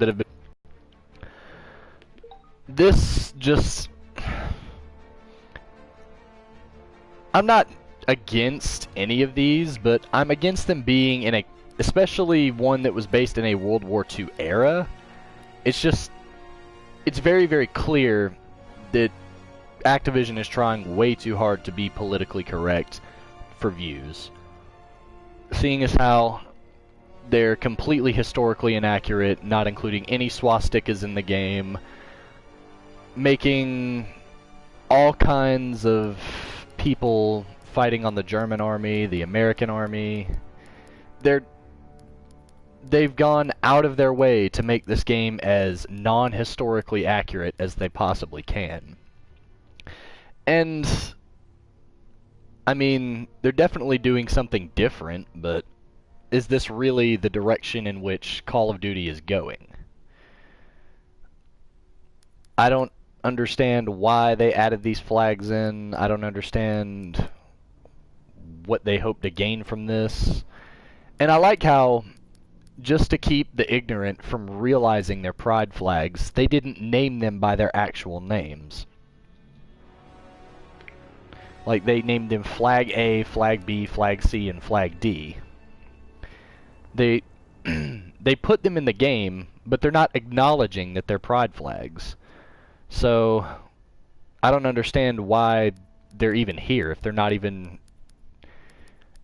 that have been... This just... I'm not against any of these, but I'm against them being in a... especially one that was based in a World War II era. It's just... it's very, very clear that Activision is trying way too hard to be politically correct for views. Seeing as how they're completely historically inaccurate, not including any swastikas in the game, making all kinds of people fighting on the German army, the American army. They've gone out of their way to make this game as non-historically accurate as they possibly can. And I mean, they're definitely doing something different, but is this really the direction in which Call of Duty is going? I don't understand why they added these flags in. I don't understand what they hope to gain from this. And I like how, just to keep the ignorant from realizing their pride flags, they didn't name them by their actual names. Like, they named them Flag A, Flag B, Flag C, and Flag D. They put them in the game, but they're not acknowledging that they're pride flags. So, I don't understand why they're even here if they're not even...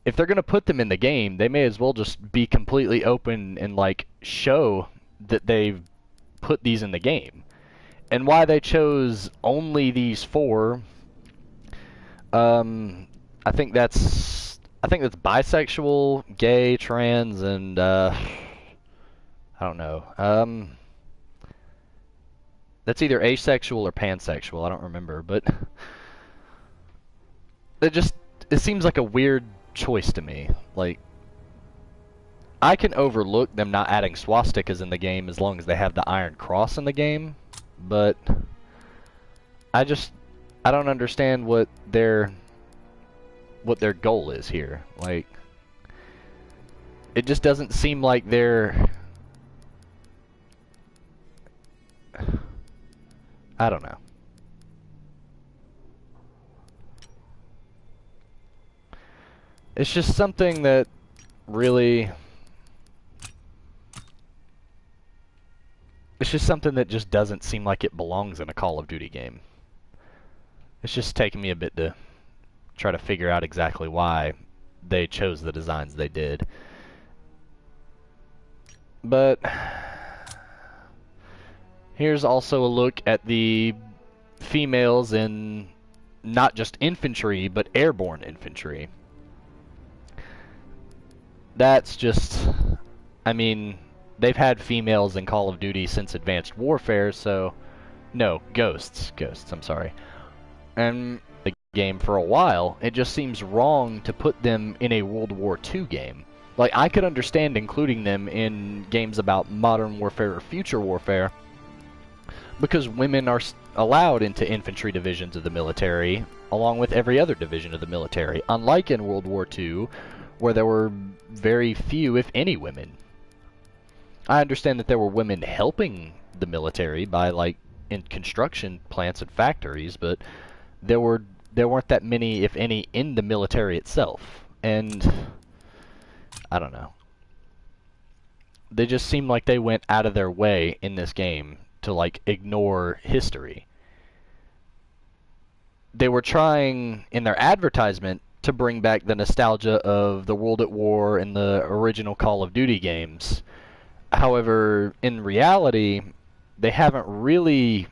If they're going to put them in the game, they may as well just be completely open and, like, show that they've put these in the game. And why they chose only these four, I think that's bisexual, gay, trans, and, I don't know. That's either asexual or pansexual, I don't remember, but it seems like a weird choice to me. Like, I can overlook them not adding swastikas in the game as long as they have the Iron Cross in the game, but I don't understand what their goal is here. Like, it just doesn't seem like they're... I don't know. It's just something that really... It's just something that just doesn't seem like it belongs in a Call of Duty game. It's just taken me a bit to try to figure out exactly why they chose the designs they did. But here's also a look at the females in not just infantry, but airborne infantry. That's just... I mean, they've had females in Call of Duty since Advanced Warfare, so... No, Ghosts, I'm sorry. And the game for a while, it just seems wrong to put them in a World War II game. Like, I could understand including them in games about modern warfare or future warfare, because women are allowed into infantry divisions of the military, along with every other division of the military, unlike in World War II, where there were very few, if any, women. I understand that there were women helping the military by, like, in construction plants and factories, but there weren't that many, if any, in the military itself. And I don't know. They just seem like they went out of their way in this game to, like, ignore history. They were trying, in their advertisement, to bring back the nostalgia of the World at War and the original Call of Duty games. However, in reality, they haven't really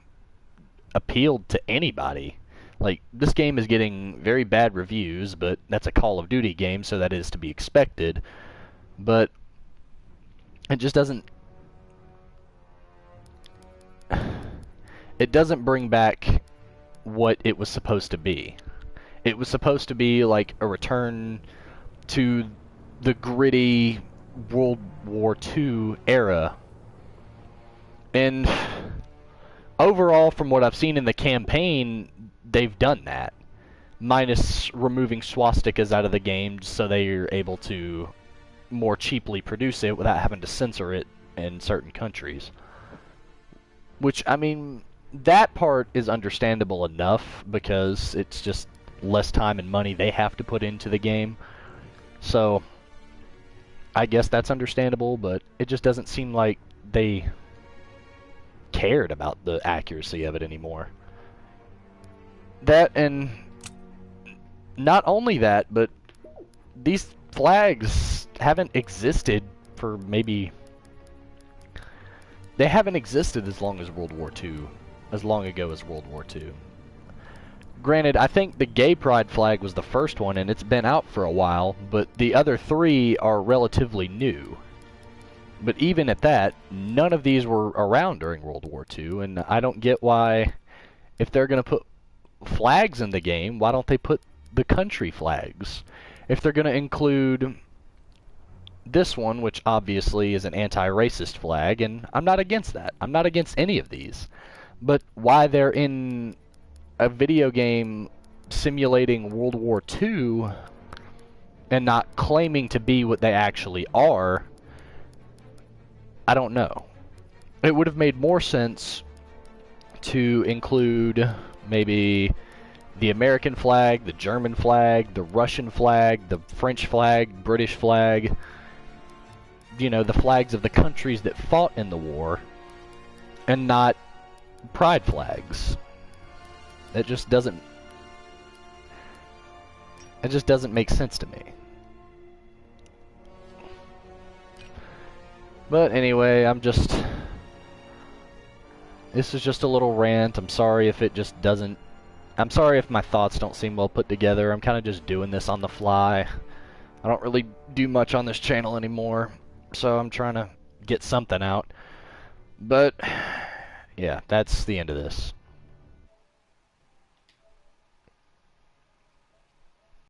appealed to anybody. Like, this game is getting very bad reviews, but that's a Call of Duty game, so that is to be expected. But it just doesn't... It doesn't bring back what it was supposed to be. It was supposed to be like a return to the gritty World War II era. And overall, from what I've seen in the campaign, they've done that. Minus removing swastikas out of the game so they're able to more cheaply produce it without having to censor it in certain countries. Which, I mean, that part is understandable enough because it's just less time and money they have to put into the game. So, I guess that's understandable, but it just doesn't seem like they cared about the accuracy of it anymore. That, and not only that, but these flags haven't existed for maybe... They haven't existed as long as World War II. As long ago as World War II. Granted, I think the gay pride flag was the first one, and it's been out for a while, but the other three are relatively new. But even at that, none of these were around during World War II, and I don't get why, if they're going to put flags in the game, why don't they put the country flags? If they're going to include this one, which obviously is an anti-racist flag, and I'm not against that. I'm not against any of these. But why they're in a video game simulating World War II and not claiming to be what they actually are, I don't know. It would have made more sense to include maybe the American flag, the German flag, the Russian flag, the French flag, British flag, you know, the flags of the countries that fought in the war, and not pride flags. It just doesn't make sense to me. But anyway, this is just a little rant. I'm sorry if it just doesn't... I'm sorry if my thoughts don't seem well put together. I'm kind of just doing this on the fly. I don't really do much on this channel anymore, so I'm trying to get something out. But, yeah, that's the end of this.